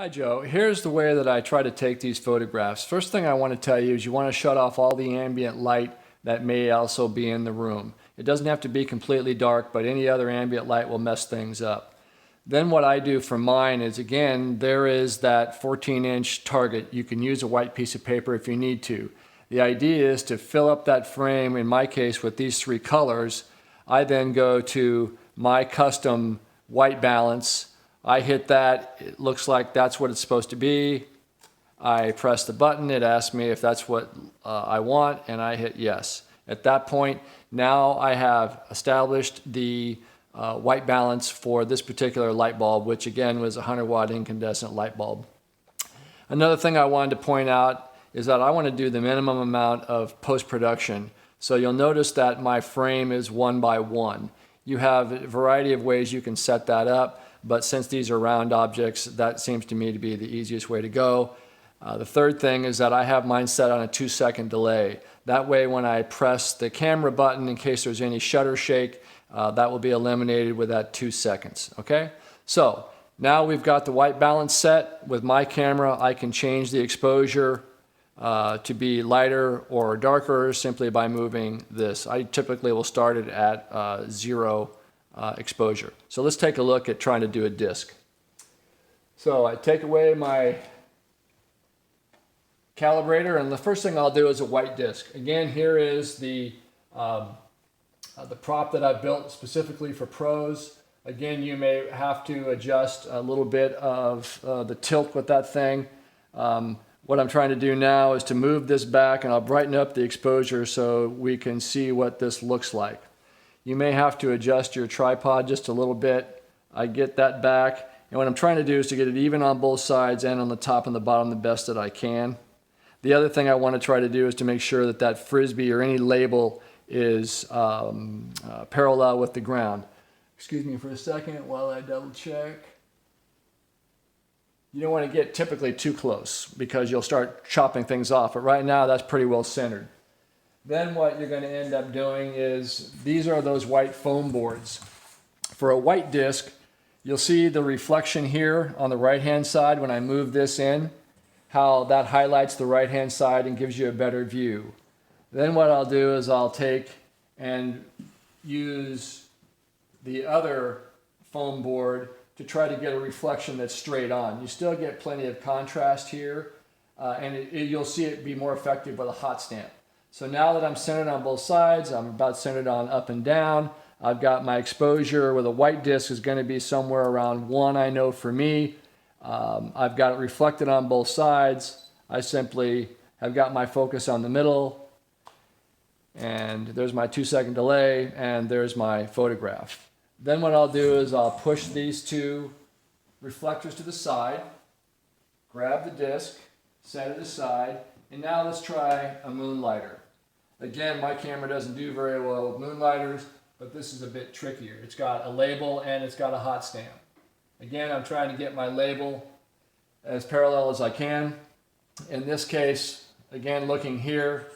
Hi Joe, here's the way that I try to take these photographs. First thing I want to tell you is you want to shut off all the ambient light that may also be in the room. It doesn't have to be completely dark, but any other ambient light will mess things up. Then what I do for mine is, again, there is that 14-inch target. You can use a white piece of paper if you need to. The idea is to fill up that frame, in my case, with these three colors. I then go to my custom white balance. I hit that, it looks like that's what it's supposed to be. I press the button, it asks me if that's what I want, and I hit yes. At that point, now I have established the white balance for this particular light bulb, which again was a 100-watt incandescent light bulb. Another thing I wanted to point out is that I want to do the minimum amount of post-production. So you'll notice that my frame is 1 by 1. You have a variety of ways you can set that up, but since these are round objects, that seems to me to be the easiest way to go. The third thing is that I have mine set on a 2-second delay. That way when I press the camera button, in case there's any shutter shake, that will be eliminated with that 2 seconds, okay? So now we've got the white balance set. With my camera, I can change the exposure to be lighter or darker simply by moving this. I typically will start it at 0 exposure. So let's take a look at trying to do a disc. So I take away my calibrator, and the first thing I'll do is a white disc. Again, here is the prop that I've built specifically for pros. Again, you may have to adjust a little bit of the tilt with that thing. What I'm trying to do now is to move this back, and I'll brighten up the exposure so we can see what this looks like. You may have to adjust your tripod just a little bit. I get that back, and what I'm trying to do is to get it even on both sides and on the top and the bottom the best that I can. The other thing I want to try to do is to make sure that that frisbee or any label is parallel with the ground. Excuse me for a second while I double check. You don't want to get typically too close because you'll start chopping things off, but right now that's pretty well centered. Then what you're going to end up doing is, these are those white foam boards. For a white disc, you'll see the reflection here on the right hand side when I move this in, how that highlights the right hand side and gives you a better view. Then what I'll do is I'll take and use the other foam board to try to get a reflection that's straight on. You still get plenty of contrast here, and you'll see it be more effective with a hot stamp. So now that I'm centered on both sides, I'm about centered on up and down. I've got my exposure with a white disc is going to be somewhere around 1, I know for me. I've got it reflected on both sides. I simply have got my focus on the middle, and there's my 2-second delay, and there's my photograph. Then what I'll do is I'll push these two reflectors to the side, grab the disc, set it aside, and now let's try a moonlighter. Again, my camera doesn't do very well with moonlighters, but this is a bit trickier. It's got a label and it's got a hot stamp. Again, I'm trying to get my label as parallel as I can. In this case, again, looking here,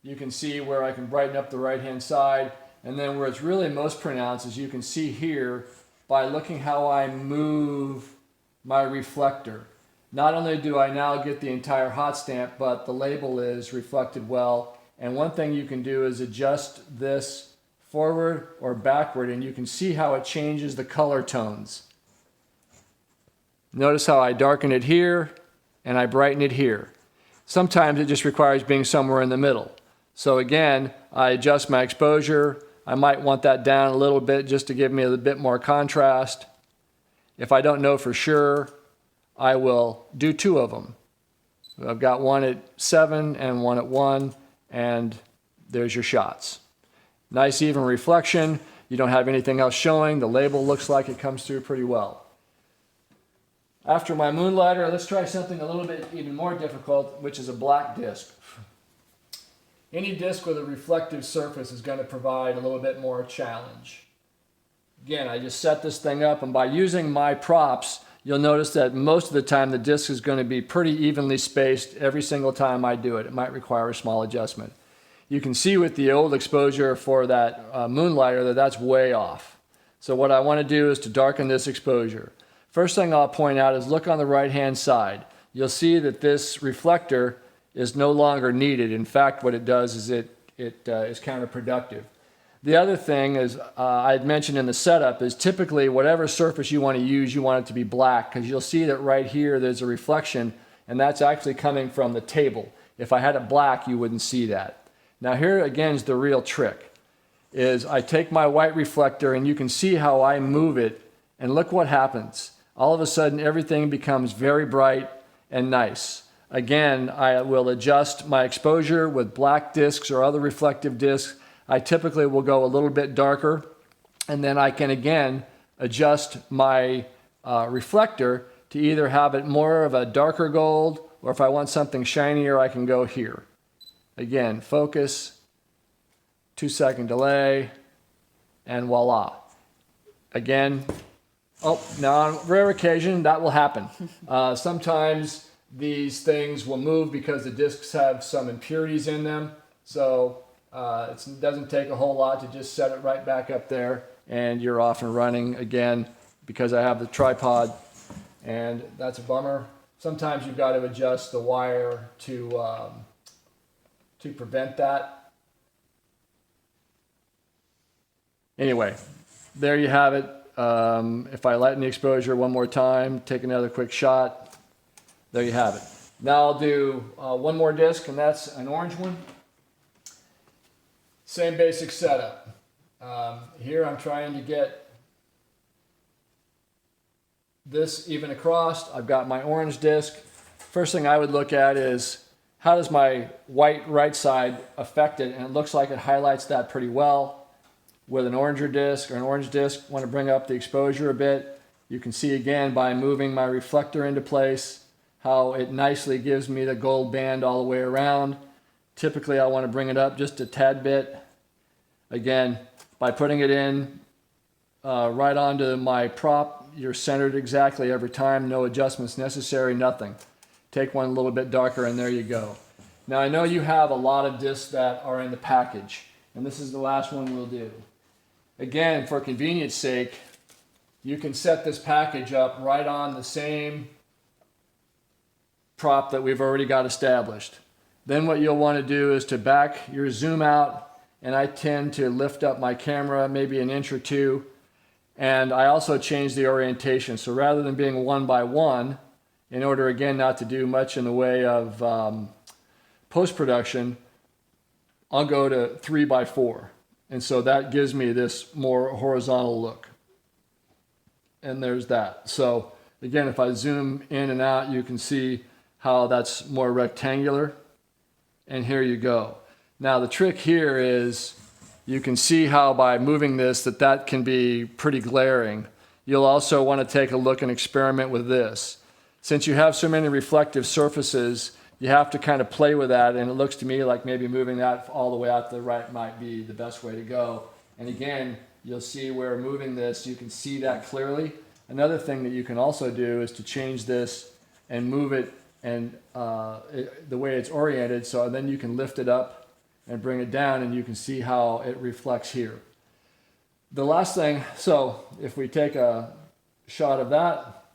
you can see where I can brighten up the right-hand side, and then where it's really most pronounced, as you can see here, by looking how I move my reflector. Not only do I now get the entire hot stamp, but the label is reflected well. And one thing you can do is adjust this forward or backward, and you can see how it changes the color tones. Notice how I darken it here and I brighten it here. Sometimes it just requires being somewhere in the middle. So again, I adjust my exposure. I might want that down a little bit just to give me a bit more contrast. If I don't know for sure, I will do 2 of them. I've got one at 7 and one at 1, and there's your shots. Nice even reflection. You don't have anything else showing. The label looks like it comes through pretty well. After my moonlighter, let's try something a little bit even more difficult, which is a black disc. Any disc with a reflective surface is going to provide a little bit more challenge. Again, I just set this thing up, and by using my props, you'll notice that most of the time the disc is going to be pretty evenly spaced every single time I do it. It might require a small adjustment. You can see with the old exposure for that moonlighter that that's way off. So what I want to do is to darken this exposure. First thing I'll point out is look on the right-hand side. You'll see that this reflector is no longer needed. In fact, what it does is it is counterproductive. The other thing is, I had mentioned in the setup, is typically whatever surface you want to use, you want it to be black, because you'll see that right here there's a reflection, and that's actually coming from the table. If I had it black, you wouldn't see that. Now here again is the real trick, is I take my white reflector and you can see how I move it, and look what happens. All of a sudden everything becomes very bright and nice. Again, I will adjust my exposure with black discs or other reflective discs. I typically will go a little bit darker, and then I can again adjust my reflector to either have it more of a darker gold, or if I want something shinier, I can go here. Again, focus, 2-second delay, and voila. Again, now on rare occasion that will happen. Sometimes these things will move because the discs have some impurities in them, so it doesn't take a whole lot to just set it right back up there, and you're off and running again because I have the tripod, and that's a bummer. Sometimes you've got to adjust the wire to prevent that. Anyway, there you have it. If I lighten the exposure one more time, take another quick shot, there you have it. Now I'll do one more disc, and that's an orange one. Same basic setup. Here I'm trying to get this even across. I've got my orange disc. First thing I would look at is how does my white right side affect it, and it looks like it highlights that pretty well. With an oranger disc or an orange disc, want to bring up the exposure a bit. You can see again by moving my reflector into place how it nicely gives me the gold band all the way around. Typically I want to bring it up just a tad bit. Again, by putting it in right onto my prop, you're centered exactly every time, no adjustments necessary, nothing. Take one a little bit darker and there you go. Now I know you have a lot of discs that are in the package, and this is the last one we'll do. Again, for convenience sake, you can set this package up right on the same prop that we've already got established. Then what you'll want to do is to back your zoom out, and I tend to lift up my camera maybe an inch or two, and I also change the orientation. So rather than being 1 by 1, in order again not to do much in the way of post-production, I'll go to 3 by 4. And so that gives me this more horizontal look. And there's that. So again, if I zoom in and out, you can see how that's more rectangular. And here you go. Now the trick here is you can see how by moving this that can be pretty glaring. You'll also want to take a look and experiment with this. Since you have so many reflective surfaces, you have to kind of play with that, and it looks to me like maybe moving that all the way out to the right might be the best way to go. And again, you'll see where moving this, you can see that clearly. Another thing that you can also do is to change this and move it and the way it's oriented, so then you can lift it up and bring it down, and you can see how it reflects here. The last thing, so if we take a shot of that,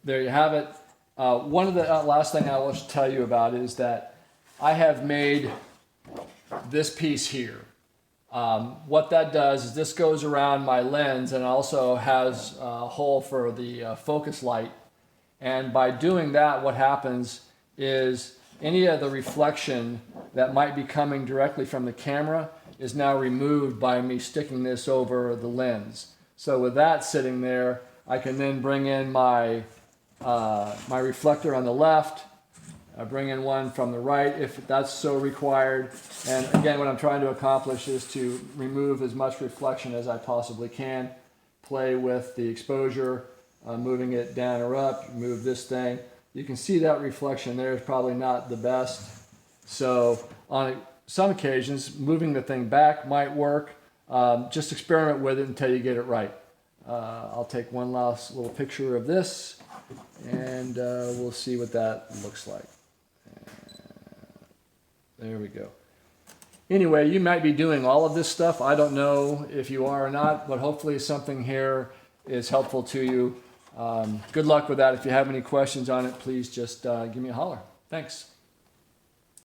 there you have it. One of the last thing I want to tell you about is that I have made this piece here. What that does is this goes around my lens and also has a hole for the focus light. And by doing that, what happens is any of the reflection that might be coming directly from the camera is now removed by me sticking this over the lens. So with that sitting there, I can then bring in my reflector on the left, bring in one from the right if that's so required. And again, what I'm trying to accomplish is to remove as much reflection as I possibly can, play with the exposure, moving it down or up, move this thing. You can see that reflection there is probably not the best. So on some occasions, moving the thing back might work. Just experiment with it until you get it right. I'll take one last little picture of this, and we'll see what that looks like. There we go. Anyway, you might be doing all of this stuff. I don't know if you are or not, but hopefully something here is helpful to you. Good luck with that. If you have any questions on it, please just give me a holler. Thanks.